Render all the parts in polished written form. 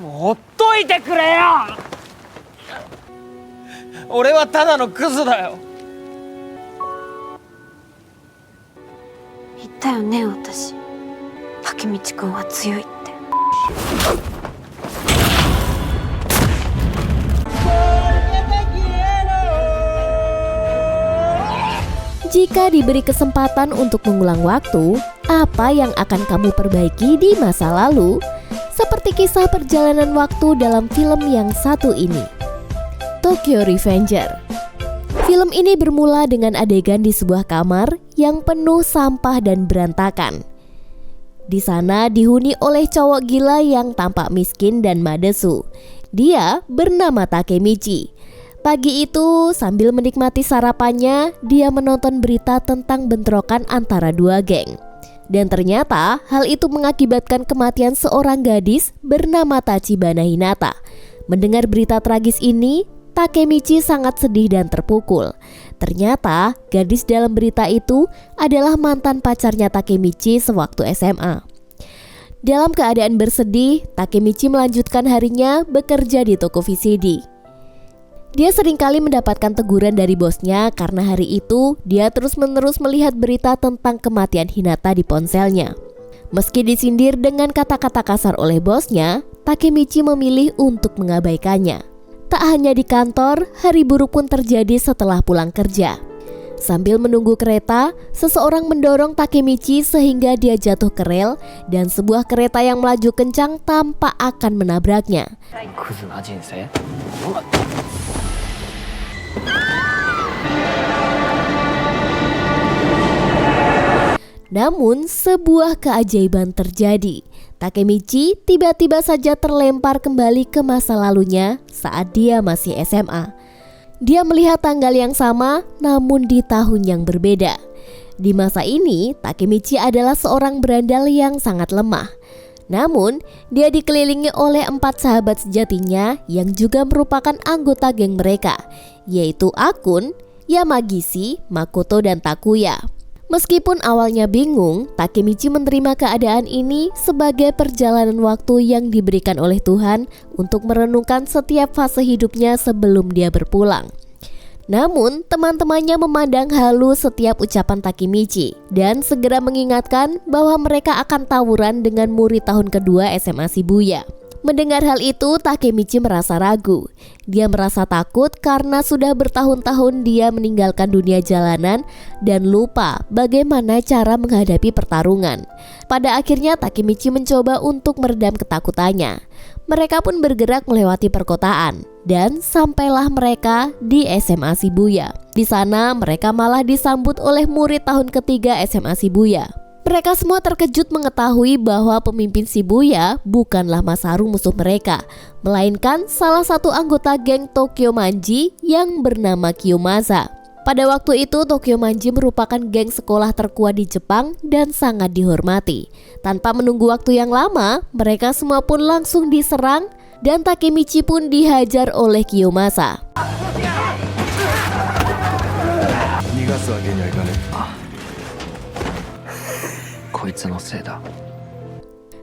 ほっといてくれよ。俺はただのクズだよ。言ったよね、私。竹道くんは強いって。Jika diberi kesempatan untuk mengulang waktu, apa yang akan kamu perbaiki di masa lalu? Seperti kisah perjalanan waktu dalam film yang satu ini, Tokyo Revenger. Film ini bermula dengan adegan di sebuah kamar yang penuh sampah dan berantakan. Di sana dihuni oleh cowok gila yang tampak miskin dan madesu. Dia bernama Takemichi. Pagi itu, sambil menikmati sarapannya, dia menonton berita tentang bentrokan antara dua geng. Dan ternyata hal itu mengakibatkan kematian seorang gadis bernama Tachibana Hinata. Mendengar berita tragis ini, Takemichi sangat sedih dan terpukul. Ternyata gadis dalam berita itu adalah mantan pacarnya Takemichi sewaktu SMA. Dalam keadaan bersedih, Takemichi melanjutkan harinya bekerja di toko VCD. Dia seringkali mendapatkan teguran dari bosnya karena hari itu dia terus-menerus melihat berita tentang kematian Hinata di ponselnya. Meski disindir dengan kata-kata kasar oleh bosnya, Takemichi memilih untuk mengabaikannya. Tak hanya di kantor, hari buruk pun terjadi setelah pulang kerja. Sambil menunggu kereta, seseorang mendorong Takemichi sehingga dia jatuh ke rel dan sebuah kereta yang melaju kencang tampak akan menabraknya. Namun sebuah keajaiban terjadi. Takemichi tiba-tiba saja terlempar kembali ke masa lalunya saat dia masih SMA. Dia melihat tanggal yang sama namun di tahun yang berbeda. Di masa ini, Takemichi adalah seorang berandal yang sangat lemah. Namun, dia dikelilingi oleh 4 sahabat sejatinya yang juga merupakan anggota geng mereka, yaitu Akun, Yamagishi, Makoto, dan Takuya. Meskipun awalnya bingung, Takemichi menerima keadaan ini sebagai perjalanan waktu yang diberikan oleh Tuhan untuk merenungkan setiap fase hidupnya sebelum dia berpulang. Namun, teman-temannya memandang halu setiap ucapan Takemichi dan segera mengingatkan bahwa mereka akan tawuran dengan murid tahun kedua SMA Shibuya. Mendengar hal itu, Takemichi merasa ragu. Dia merasa takut karena sudah bertahun-tahun dia meninggalkan dunia jalanan dan lupa bagaimana cara menghadapi pertarungan. Pada akhirnya, Takemichi mencoba untuk meredam ketakutannya. Mereka pun bergerak melewati perkotaan dan sampailah mereka di SMA Shibuya. Di sana mereka malah disambut oleh murid tahun ketiga SMA Shibuya. Mereka semua terkejut mengetahui bahwa pemimpin Shibuya bukanlah Masaru musuh mereka, melainkan salah satu anggota geng Tokyo Manji yang bernama Kiyomasa. Pada waktu itu Tokyo Manji merupakan geng sekolah terkuat di Jepang dan sangat dihormati. Tanpa menunggu waktu yang lama, mereka semua pun langsung diserang dan Takemichi pun dihajar oleh Kiyomasa.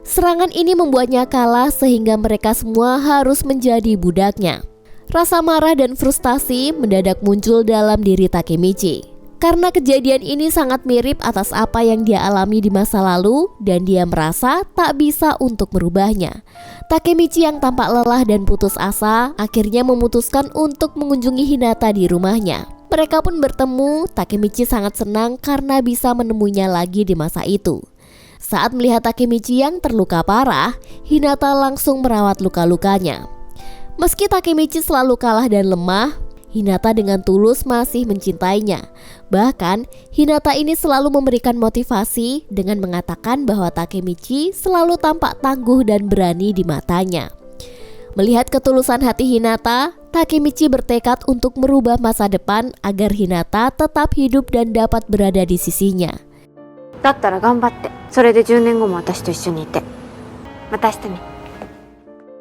Serangan ini membuatnya kalah sehingga mereka semua harus menjadi budaknya. Rasa marah dan frustasi mendadak muncul dalam diri Takemichi. Karena kejadian ini sangat mirip atas apa yang dia alami di masa lalu dan dia merasa tak bisa untuk merubahnya. Takemichi yang tampak lelah dan putus asa akhirnya memutuskan untuk mengunjungi Hinata di rumahnya. Mereka pun bertemu. Takemichi sangat senang karena bisa menemuinya lagi di masa itu. Saat melihat Takemichi yang terluka parah, Hinata langsung merawat luka-lukanya. Meski Takemichi selalu kalah dan lemah, Hinata dengan tulus masih mencintainya. Bahkan, Hinata ini selalu memberikan motivasi dengan mengatakan bahwa Takemichi selalu tampak tangguh dan berani di matanya. Melihat ketulusan hati Hinata, Takemichi bertekad untuk merubah masa depan agar Hinata tetap hidup dan dapat berada di sisinya. だったら頑張って、それで10年後も私と一緒にいて。また明日ね。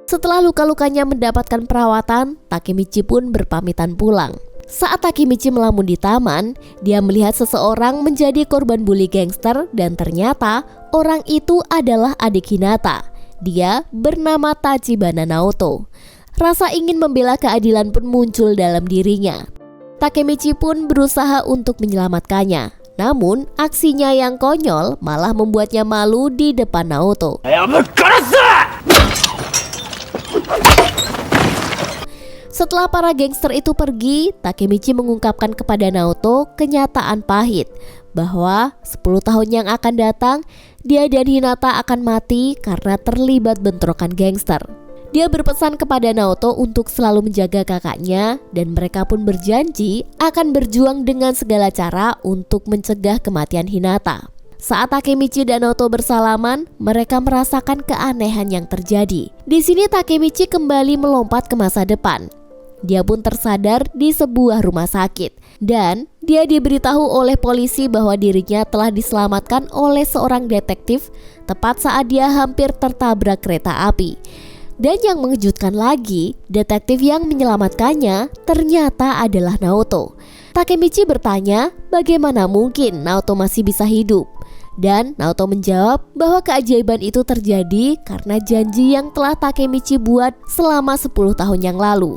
Setelah luka-lukanya mendapatkan perawatan, Takemichi pun berpamitan pulang. Saat Takemichi melamun di taman, dia melihat seseorang menjadi korban bully gangster dan ternyata orang itu adalah adik Hinata. Dia bernama Tachibana Naoto. Rasa ingin membela keadilan pun muncul dalam dirinya. Takemichi pun berusaha untuk menyelamatkannya. Namun, aksinya yang konyol malah membuatnya malu di depan Naoto. Setelah para gangster itu pergi, Takemichi mengungkapkan kepada Naoto kenyataan pahit bahwa 10 tahun yang akan datang, dia dan Hinata akan mati karena terlibat bentrokan gangster. Dia berpesan kepada Naoto untuk selalu menjaga kakaknya dan mereka pun berjanji akan berjuang dengan segala cara untuk mencegah kematian Hinata. Saat Takemichi dan Naoto bersalaman, mereka merasakan keanehan yang terjadi. Di sini Takemichi kembali melompat ke masa depan. Dia pun tersadar di sebuah rumah sakit dan dia diberitahu oleh polisi bahwa dirinya telah diselamatkan oleh seorang detektif tepat saat dia hampir tertabrak kereta api. Dan yang mengejutkan lagi, detektif yang menyelamatkannya ternyata adalah Naoto. Takemichi bertanya bagaimana mungkin Naoto masih bisa hidup. Dan Naoto menjawab bahwa keajaiban itu terjadi karena janji yang telah Takemichi buat selama 10 tahun yang lalu.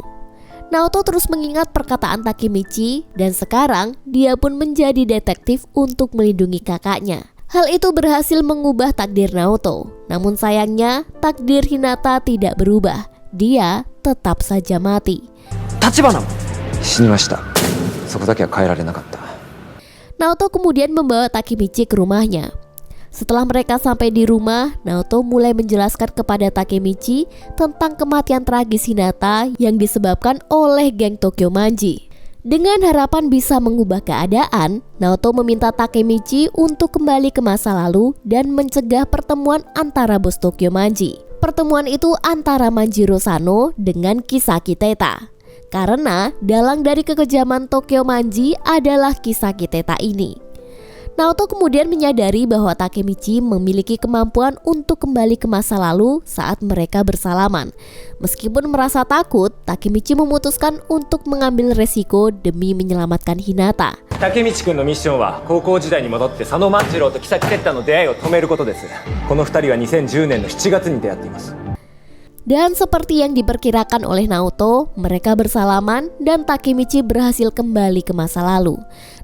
Naoto terus mengingat perkataan Takemichi dan sekarang dia pun menjadi detektif untuk melindungi kakaknya. Hal itu berhasil mengubah takdir Naoto. Namun sayangnya takdir Hinata tidak berubah. Dia tetap saja mati. Tachibana Naoto kemudian membawa Takemichi ke rumahnya. Setelah mereka sampai di rumah, Naoto mulai menjelaskan kepada Takemichi tentang kematian tragis Hinata yang disebabkan oleh geng Tokyo Manji. Dengan harapan bisa mengubah keadaan, Naoto meminta Takemichi untuk kembali ke masa lalu dan mencegah pertemuan antara bos Tokyo Manji. Pertemuan itu antara Manjiro Sano dengan Kisaki Teta. Karena dalang dari kekejaman Tokyo Manji adalah Kisaki Teta ini. Naoto kemudian menyadari bahwa Takemichi memiliki kemampuan untuk kembali ke masa lalu saat mereka bersalaman. Meskipun merasa takut, Takemichi memutuskan untuk mengambil resiko demi menyelamatkan Hinata. Takemichi-kun no mission wa kokou jidai ni modotte Sano Manjiro to Kisaki Teta no deai o tomeru koto desu. Kono 2人は2010年の7月に出会っています。Dan seperti yang diperkirakan oleh Naoto, mereka bersalaman dan Takemichi berhasil kembali ke masa lalu.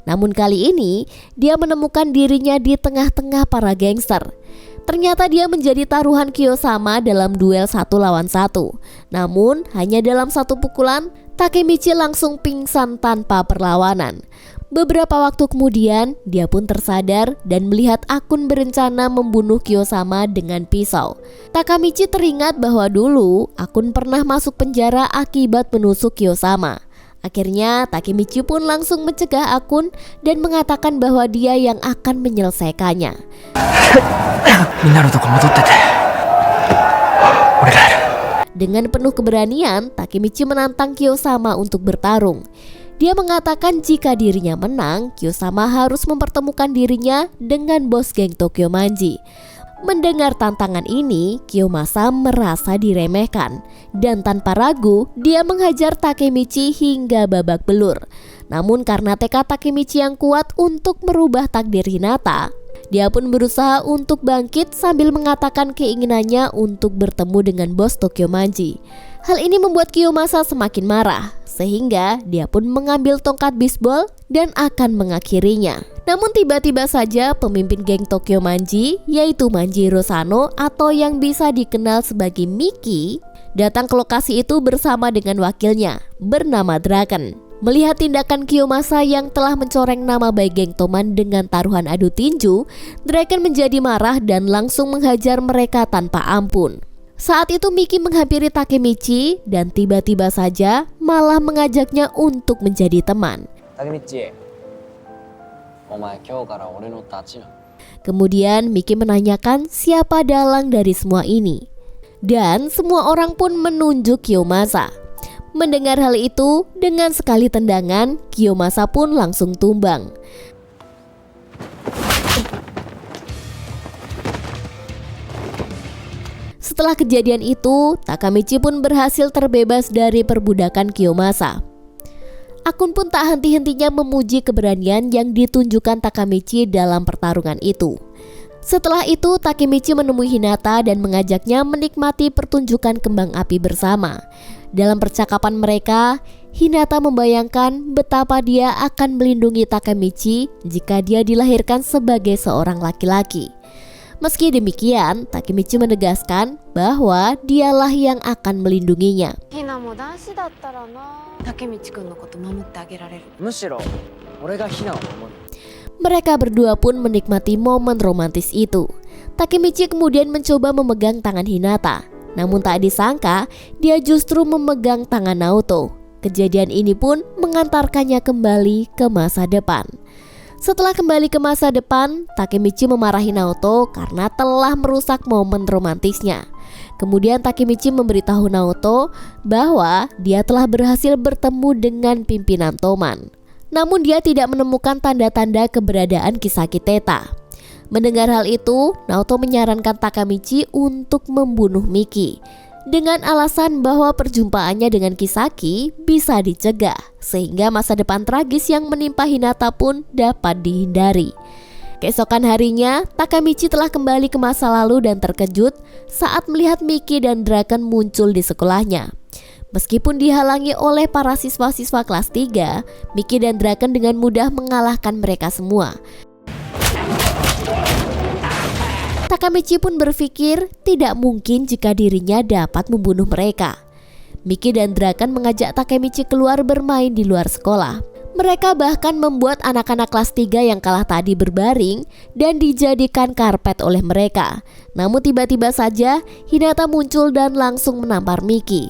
Namun kali ini, dia menemukan dirinya di tengah-tengah para gangster. Ternyata dia menjadi taruhan Kiyosama dalam duel 1 lawan 1. Namun, hanya dalam 1 pukulan, Takemichi langsung pingsan tanpa perlawanan. Beberapa waktu kemudian, dia pun tersadar dan melihat Akun berencana membunuh Kiyosama dengan pisau. Takemichi teringat bahwa dulu Akun pernah masuk penjara akibat menusuk Kiyosama. Akhirnya Takemichi pun langsung mencegah Akun dan mengatakan bahwa dia yang akan menyelesaikannya. Dengan penuh keberanian, Takemichi menantang Kiyosama untuk bertarung. Dia mengatakan jika dirinya menang, Kiyosama harus mempertemukan dirinya dengan bos geng Tokyo Manji. Mendengar tantangan ini, Kiyomasa merasa diremehkan dan tanpa ragu dia menghajar Takemichi hingga babak belur. Namun karena tekad Takemichi yang kuat untuk merubah takdir Hinata, dia pun berusaha untuk bangkit sambil mengatakan keinginannya untuk bertemu dengan bos Tokyo Manji. Hal ini membuat Kiyomasa semakin marah, sehingga dia pun mengambil tongkat bisbol dan akan mengakhirinya. Namun tiba-tiba saja pemimpin geng Tokyo Manji, yaitu Manjiro Sano atau yang bisa dikenal sebagai Miki, datang ke lokasi itu bersama dengan wakilnya bernama Draken. Melihat tindakan Kiyomasa yang telah mencoreng nama baik geng Toman dengan taruhan adu tinju, Draken menjadi marah dan langsung menghajar mereka tanpa ampun. Saat itu Miki menghampiri Takemichi dan tiba-tiba saja malah mengajaknya untuk menjadi teman. Takemichi, omae kyou kara ore no tachi na. Kemudian Miki menanyakan siapa dalang dari semua ini. Dan semua orang pun menunjuk Kiyomasa. Mendengar hal itu, dengan sekali tendangan, Kiyomasa pun langsung tumbang. Setelah kejadian itu, Takemichi pun berhasil terbebas dari perbudakan Kiyomasa. Akun pun tak henti-hentinya memuji keberanian yang ditunjukkan Takemichi dalam pertarungan itu. Setelah itu Takemichi menemui Hinata dan mengajaknya menikmati pertunjukan kembang api bersama. Dalam percakapan mereka, Hinata membayangkan betapa dia akan melindungi Takemichi jika dia dilahirkan sebagai seorang laki-laki. Meski demikian, Takemichi menegaskan bahwa dialah yang akan melindunginya. ひなも男子だったらな竹道くんのこと守ってあげられるむしろ俺がヒナを守る Mereka berdua pun menikmati momen romantis itu. Takemichi kemudian mencoba memegang tangan Hinata. Namun tak disangka, dia justru memegang tangan Naoto. Kejadian ini pun mengantarkannya kembali ke masa depan. Setelah kembali ke masa depan, Takemichi memarahi Naoto karena telah merusak momen romantisnya. Kemudian Takemichi memberitahu Naoto bahwa dia telah berhasil bertemu dengan pimpinan Toman. Namun dia tidak menemukan tanda-tanda keberadaan Kisaki Teta. Mendengar hal itu, Naoto menyarankan Takemichi untuk membunuh Miki dengan alasan bahwa perjumpaannya dengan Kisaki bisa dicegah sehingga masa depan tragis yang menimpa Hinata pun dapat dihindari. Keesokan harinya, Takemichi telah kembali ke masa lalu dan terkejut saat melihat Miki dan Draken muncul di sekolahnya. Meskipun dihalangi oleh para siswa-siswa kelas 3, Miki dan Draken dengan mudah mengalahkan mereka semua. Takemichi pun berpikir tidak mungkin jika dirinya dapat membunuh mereka. Miki dan Draken mengajak Takemichi keluar bermain di luar sekolah. Mereka bahkan membuat anak-anak kelas 3 yang kalah tadi berbaring dan dijadikan karpet oleh mereka. Namun tiba-tiba saja Hinata muncul dan langsung menampar Miki.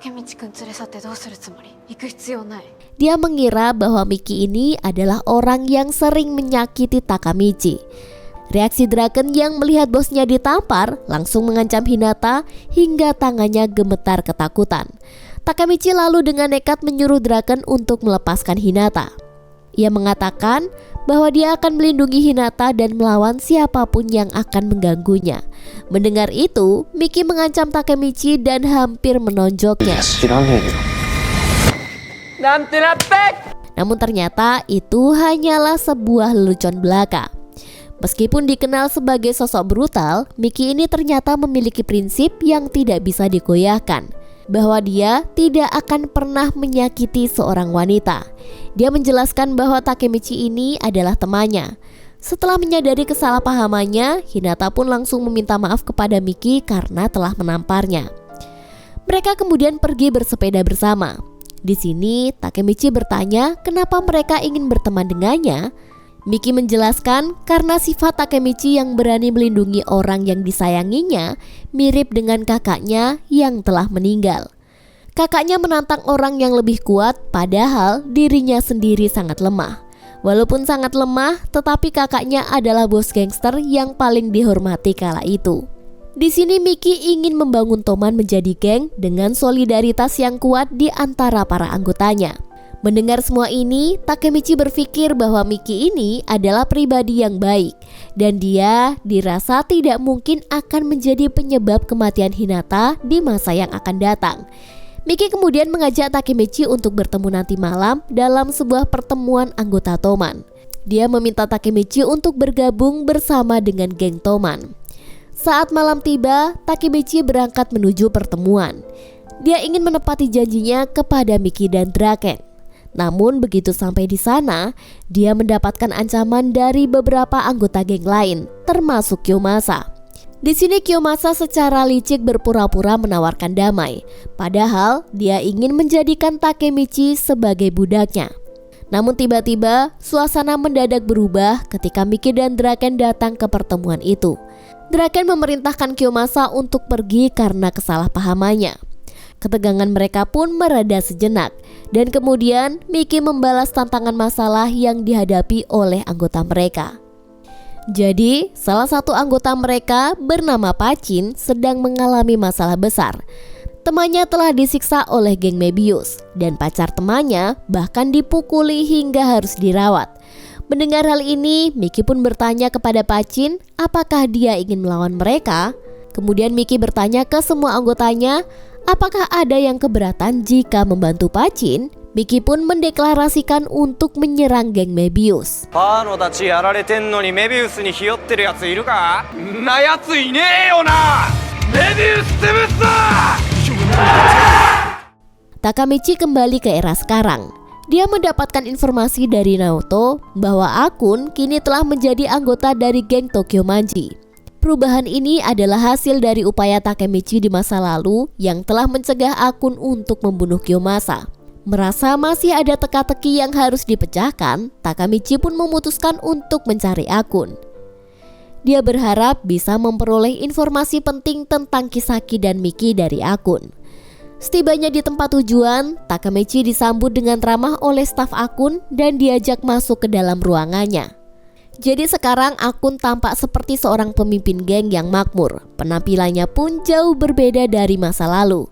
竹道くん連れ去ってどうするつもり行く必要ない Dia mengira bahwa Miki ini adalah orang yang sering menyakiti Takemichi. Reaksi Draken yang melihat bosnya ditampar langsung mengancam Hinata hingga tangannya gemetar ketakutan. Takemichi lalu dengan nekat menyuruh Draken untuk melepaskan Hinata. Ia mengatakan bahwa dia akan melindungi Hinata dan melawan siapapun yang akan mengganggunya. Mendengar itu, Miki mengancam Takemichi dan hampir menonjoknya. Namun ternyata itu hanyalah sebuah lelucon belaka. Meskipun dikenal sebagai sosok brutal, Miki ini ternyata memiliki prinsip yang tidak bisa digoyahkan, bahwa dia tidak akan pernah menyakiti seorang wanita. Dia menjelaskan bahwa Takemichi ini adalah temannya. Setelah menyadari kesalahpahamannya, Hinata pun langsung meminta maaf kepada Miki karena telah menamparnya. Mereka kemudian pergi bersepeda bersama. Di sini Takemichi bertanya kenapa mereka ingin berteman dengannya. Miki menjelaskan karena sifat Takemichi yang berani melindungi orang yang disayanginya mirip dengan kakaknya yang telah meninggal. Kakaknya menantang orang yang lebih kuat padahal dirinya sendiri sangat lemah. Walaupun sangat lemah, tetapi kakaknya adalah bos gangster yang paling dihormati kala itu. Di sini Miki ingin membangun Toman menjadi geng dengan solidaritas yang kuat di antara para anggotanya. Mendengar semua ini, Takemichi berpikir bahwa Miki ini adalah pribadi yang baik dan dia dirasa tidak mungkin akan menjadi penyebab kematian Hinata di masa yang akan datang. Miki kemudian mengajak Takemichi untuk bertemu nanti malam dalam sebuah pertemuan anggota Toman. Dia meminta Takemichi untuk bergabung bersama dengan geng Toman. Saat malam tiba, Takemichi berangkat menuju pertemuan. Dia ingin menepati janjinya kepada Miki dan Draken. Namun begitu sampai di sana, dia mendapatkan ancaman dari beberapa anggota geng lain, termasuk Kiyomasa. Di sini Kiyomasa secara licik berpura-pura menawarkan damai, padahal dia ingin menjadikan Takemichi sebagai budaknya. Namun tiba-tiba suasana mendadak berubah ketika Miki dan Draken datang ke pertemuan itu. Draken memerintahkan Kiyomasa untuk pergi karena kesalahpahamannya. Ketegangan mereka pun mereda sejenak dan kemudian Miki membalas tantangan masalah yang dihadapi oleh anggota mereka. Jadi, salah satu anggota mereka bernama Pachin sedang mengalami masalah besar. Temannya telah disiksa oleh geng Mebius dan pacar temannya bahkan dipukuli hingga harus dirawat. Mendengar hal ini, Miki pun bertanya kepada Pachin apakah dia ingin melawan mereka. Kemudian Miki bertanya ke semua anggotanya apakah ada yang keberatan jika membantu Pachin Miki pun mendeklarasikan untuk menyerang geng Mebius. パーノたちやられてんのにメビウスにひよってるやついるか？んなやついねえよな！メビウス潰すぞ！ Takamichi kembali ke era sekarang. Dia mendapatkan informasi dari Naoto bahwa Akun kini telah menjadi anggota dari geng Tokyo Manji. Perubahan ini adalah hasil dari upaya Takemichi di masa lalu yang telah mencegah Akun untuk membunuh Kiyomasa. Merasa masih ada teka-teki yang harus dipecahkan, Takamichi pun memutuskan untuk mencari Akun. Dia berharap bisa memperoleh informasi penting tentang Kisaki dan Miki dari Akun. Setibanya di tempat tujuan, Takamichi disambut dengan ramah oleh staf Akun dan diajak masuk ke dalam ruangannya. Jadi sekarang Akun tampak seperti seorang pemimpin geng yang makmur. Penampilannya pun jauh berbeda dari masa lalu.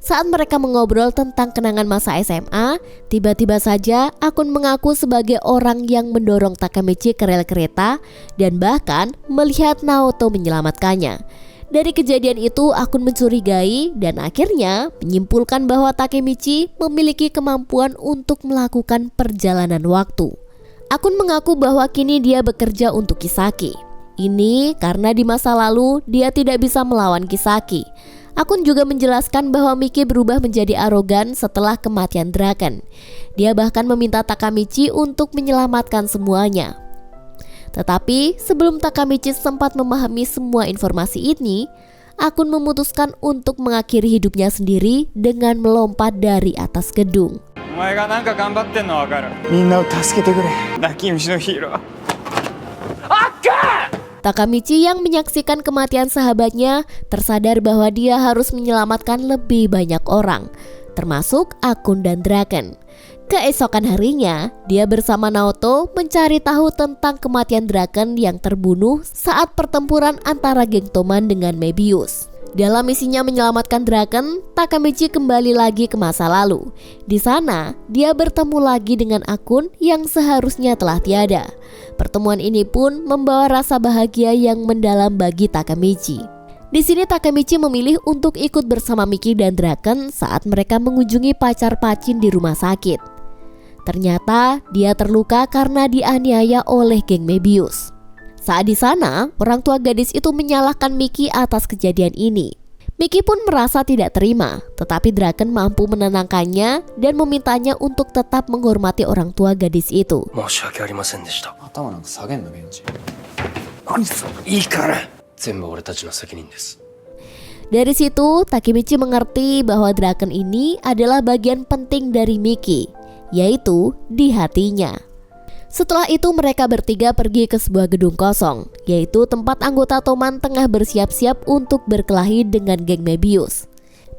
Saat mereka mengobrol tentang kenangan masa SMA, tiba-tiba saja Akun mengaku sebagai orang yang mendorong Takamichi ke rel kereta dan bahkan melihat Naoto menyelamatkannya. Dari kejadian itu, Akun mencurigai dan akhirnya menyimpulkan bahwa Takemichi memiliki kemampuan untuk melakukan perjalanan waktu. Akun mengaku bahwa kini dia bekerja untuk Kisaki. Ini karena di masa lalu dia tidak bisa melawan Kisaki. Akun juga menjelaskan bahwa Miki berubah menjadi arogan setelah kematian Draken. Dia bahkan meminta Takamichi untuk menyelamatkan semuanya. Tetapi sebelum Takamichi sempat memahami semua informasi ini, Akun memutuskan untuk mengakhiri hidupnya sendiri dengan melompat dari atas gedung. お前がなんか頑張ってんのわかる。みんなを助けてくれ。泣き虫のヒーロー。 Takamichi yang menyaksikan kematian sahabatnya tersadar bahwa dia harus menyelamatkan lebih banyak orang, termasuk Akun dan Draken. Keesokan harinya, dia bersama Naoto mencari tahu tentang kematian Draken yang terbunuh saat pertempuran antara geng Toman dengan Mebius. Dalam misinya menyelamatkan Draken, Takamichi kembali lagi ke masa lalu. Di sana, dia bertemu lagi dengan Akun yang seharusnya telah tiada. Pertemuan ini pun membawa rasa bahagia yang mendalam bagi Takamichi. Di sini Takamichi memilih untuk ikut bersama Miki dan Draken saat mereka mengunjungi pacar Pachin di rumah sakit. Ternyata dia terluka karena dianiaya oleh geng Mebius. Saat di sana, orang tua gadis itu menyalahkan Miki atas kejadian ini. Miki pun merasa tidak terima, tetapi Draken mampu menenangkannya dan memintanya untuk tetap menghormati orang tua gadis itu. 申し訳ありませんでした。頭なんか下げんなベンチ。何それ。いいから。全部俺たちの責任です。 Dari situ, Takemichi mengerti bahwa Draken ini adalah bagian penting dari Miki, yaitu di hatinya. Setelah itu mereka bertiga pergi ke sebuah gedung kosong, yaitu tempat anggota Toman tengah bersiap-siap untuk berkelahi dengan geng Mebius.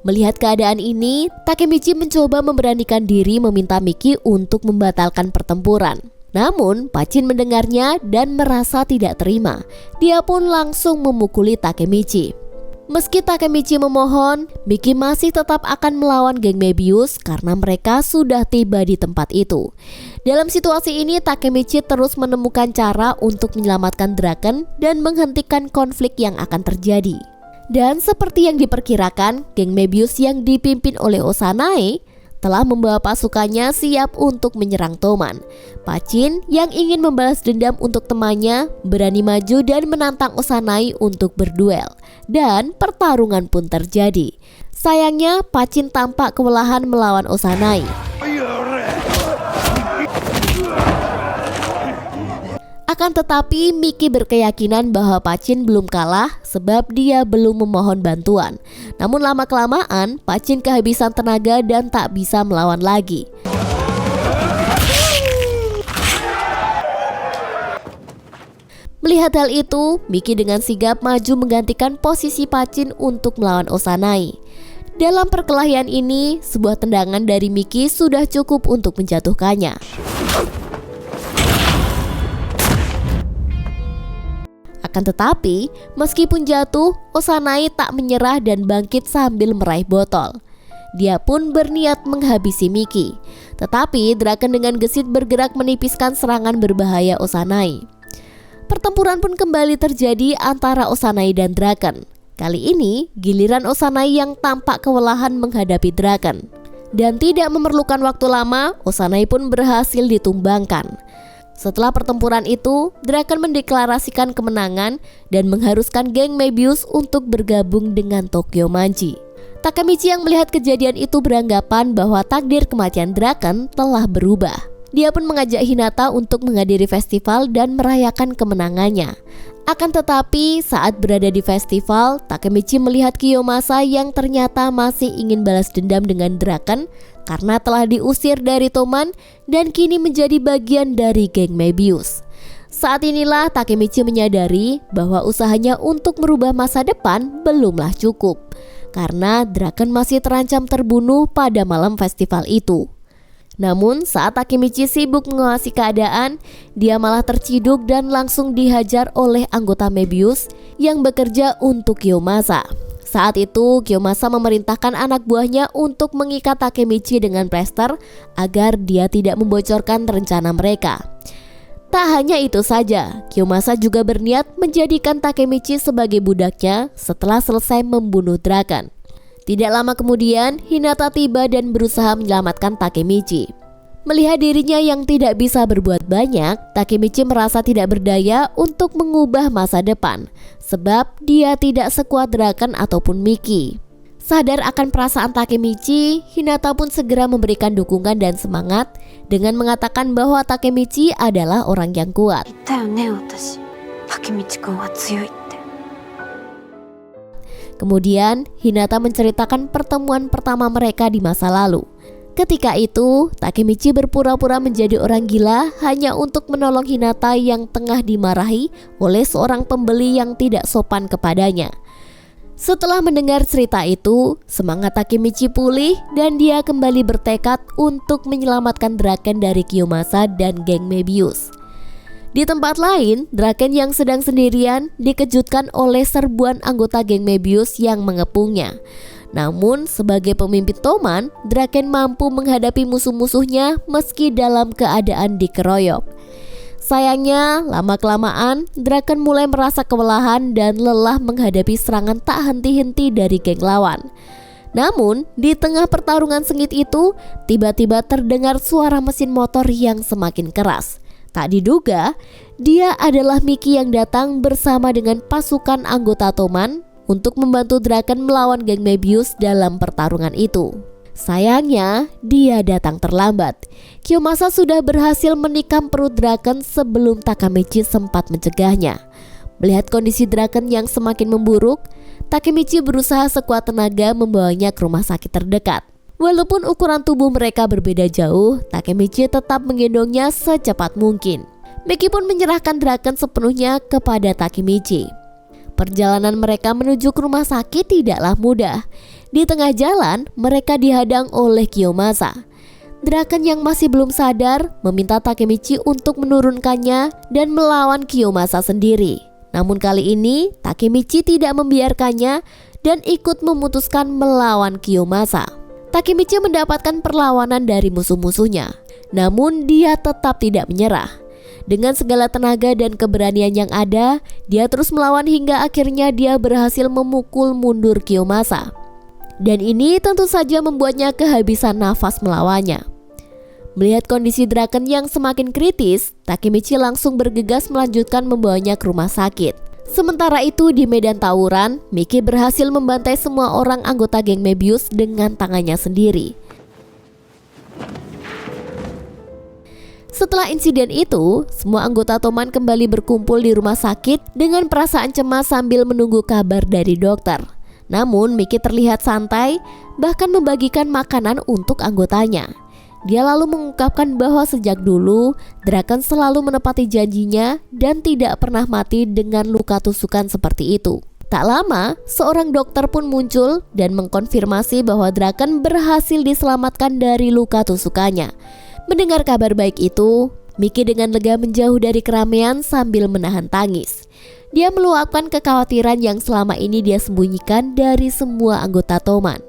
Melihat keadaan ini, Takemichi mencoba memberanikan diri meminta Miki untuk membatalkan pertempuran. Namun, Pachin mendengarnya dan merasa tidak terima. Dia pun langsung memukuli Takemichi. Meski Takemichi memohon, Miki masih tetap akan melawan geng Mebius karena mereka sudah tiba di tempat itu. Dalam situasi ini, Takemichi terus menemukan cara untuk menyelamatkan Draken dan menghentikan konflik yang akan terjadi. Dan seperti yang diperkirakan, geng Mebius yang dipimpin oleh Osanae telah membawa pasukannya siap untuk menyerang Toman. Pachin yang ingin membalas dendam untuk temannya berani maju dan menantang Osanae untuk berduel. Dan pertarungan pun terjadi. Sayangnya Pachin tampak kewalahan melawan Osanae. Akan tetapi Miki berkeyakinan bahwa Pachin belum kalah sebab dia belum memohon bantuan. Namun lama-kelamaan Pachin kehabisan tenaga dan tak bisa melawan lagi. Melihat hal itu, Miki dengan sigap maju menggantikan posisi Pachin untuk melawan Osanae. Dalam perkelahian ini, sebuah tendangan dari Miki sudah cukup untuk menjatuhkannya. Akan tetapi, meskipun jatuh, Osanae tak menyerah dan bangkit sambil meraih botol. Dia pun berniat menghabisi Miki. Tetapi Draken dengan gesit bergerak menipiskan serangan berbahaya Osanae. Pertempuran pun kembali terjadi antara Osanae dan Draken. Kali ini, giliran Osanae yang tampak kewalahan menghadapi Draken. Dan tidak memerlukan waktu lama, Osanai pun berhasil ditumbangkan. Setelah pertempuran itu, Draken mendeklarasikan kemenangan dan mengharuskan geng Mebius untuk bergabung dengan Tokyo Manji. Takemichi yang melihat kejadian itu beranggapan bahwa takdir kematian Draken telah berubah. Dia pun mengajak Hinata untuk menghadiri festival dan merayakan kemenangannya. Akan tetapi saat berada di festival, Takemichi melihat Kiyomasa yang ternyata masih ingin balas dendam dengan Draken karena telah diusir dari Toman dan kini menjadi bagian dari geng Mebius. Saat inilah Takemichi menyadari bahwa usahanya untuk merubah masa depan belumlah cukup, karena Draken masih terancam terbunuh pada malam festival itu. Namun saat Takemichi sibuk mengawasi keadaan, dia malah terciduk dan langsung dihajar oleh anggota Mebius yang bekerja untuk Kiyomasa. Saat itu Kiyomasa memerintahkan anak buahnya untuk mengikat Takemichi dengan plester agar dia tidak membocorkan rencana mereka. Tak hanya itu saja, Kiyomasa juga berniat menjadikan Takemichi sebagai budaknya setelah selesai membunuh Draken. Tidak lama kemudian, Hinata tiba dan berusaha menyelamatkan Takemichi. Melihat dirinya yang tidak bisa berbuat banyak, Takemichi merasa tidak berdaya untuk mengubah masa depan, sebab dia tidak sekuat Draken ataupun Miki. Sadar akan perasaan Takemichi, Hinata pun segera memberikan dukungan dan semangat dengan mengatakan bahwa Takemichi adalah orang yang kuat. Kemudian, Hinata menceritakan pertemuan pertama mereka di masa lalu. Ketika itu, Takemichi berpura-pura menjadi orang gila hanya untuk menolong Hinata yang tengah dimarahi oleh seorang pembeli yang tidak sopan kepadanya. Setelah mendengar cerita itu, semangat Takemichi pulih dan dia kembali bertekad untuk menyelamatkan Draken dari Kiyomasa dan geng Mebius. Di tempat lain, Draken yang sedang sendirian dikejutkan oleh serbuan anggota geng Mebius yang mengepungnya. Namun sebagai pemimpin Toman, Draken mampu menghadapi musuh-musuhnya meski dalam keadaan dikeroyok. Sayangnya, lama-kelamaan Draken mulai merasa kewalahan dan lelah menghadapi serangan tak henti-henti dari geng lawan. Namun, di tengah pertarungan sengit itu, tiba-tiba terdengar suara mesin motor yang semakin keras. Tak diduga, dia adalah Miki yang datang bersama dengan pasukan anggota Toman untuk membantu Draken melawan geng Mebius dalam pertarungan itu. Sayangnya, dia datang terlambat. Kiyomasa sudah berhasil menikam perut Draken sebelum Takemichi sempat mencegahnya. Melihat kondisi Draken yang semakin memburuk, Takemichi berusaha sekuat tenaga membawanya ke rumah sakit terdekat. Walaupun ukuran tubuh mereka berbeda jauh, Takemichi tetap menggendongnya secepat mungkin. Miki pun menyerahkan Draken sepenuhnya kepada Takemichi. Perjalanan mereka menuju ke rumah sakit tidaklah mudah. Di tengah jalan, mereka dihadang oleh Kiyomasa. Draken yang masih belum sadar meminta Takemichi untuk menurunkannya dan melawan Kiyomasa sendiri. Namun kali ini, Takemichi tidak membiarkannya dan ikut memutuskan melawan Kiyomasa. Takemichi mendapatkan perlawanan dari musuh-musuhnya, namun dia tetap tidak menyerah. Dengan segala tenaga dan keberanian yang ada, dia terus melawan hingga akhirnya dia berhasil memukul mundur Kiyomasa. Dan ini tentu saja membuatnya kehabisan nafas melawannya. Melihat kondisi Draken yang semakin kritis, Takemichi langsung bergegas melanjutkan membawanya ke rumah sakit. Sementara itu di medan tawuran, Miki berhasil membantai semua orang anggota geng Mebius dengan tangannya sendiri. Setelah insiden itu, semua anggota Toman kembali berkumpul di rumah sakit dengan perasaan cemas sambil menunggu kabar dari dokter. Namun Miki terlihat santai, bahkan membagikan makanan untuk anggotanya. Dia lalu mengungkapkan bahwa sejak dulu Draken selalu menepati janjinya dan tidak pernah mati dengan luka tusukan seperti itu. Tak lama, seorang dokter pun muncul dan mengkonfirmasi bahwa Draken berhasil diselamatkan dari luka tusukannya. Mendengar kabar baik itu, Miki dengan lega menjauh dari keramaian sambil menahan tangis. Dia meluapkan kekhawatiran yang selama ini dia sembunyikan dari semua anggota Toman.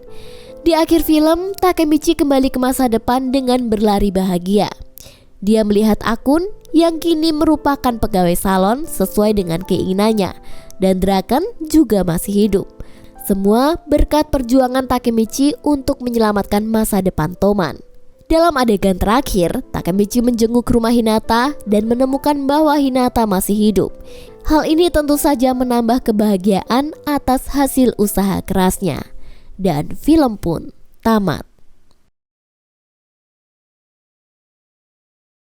Di akhir film, Takemichi kembali ke masa depan dengan berlari bahagia. Dia melihat Akun yang kini merupakan pegawai salon sesuai dengan keinginannya, dan Draken juga masih hidup. Semua berkat perjuangan Takemichi untuk menyelamatkan masa depan Toman. Dalam adegan terakhir, Takemichi menjenguk rumah Hinata dan menemukan bahwa Hinata masih hidup. Hal ini tentu saja menambah kebahagiaan atas hasil usaha kerasnya. Dan film pun tamat.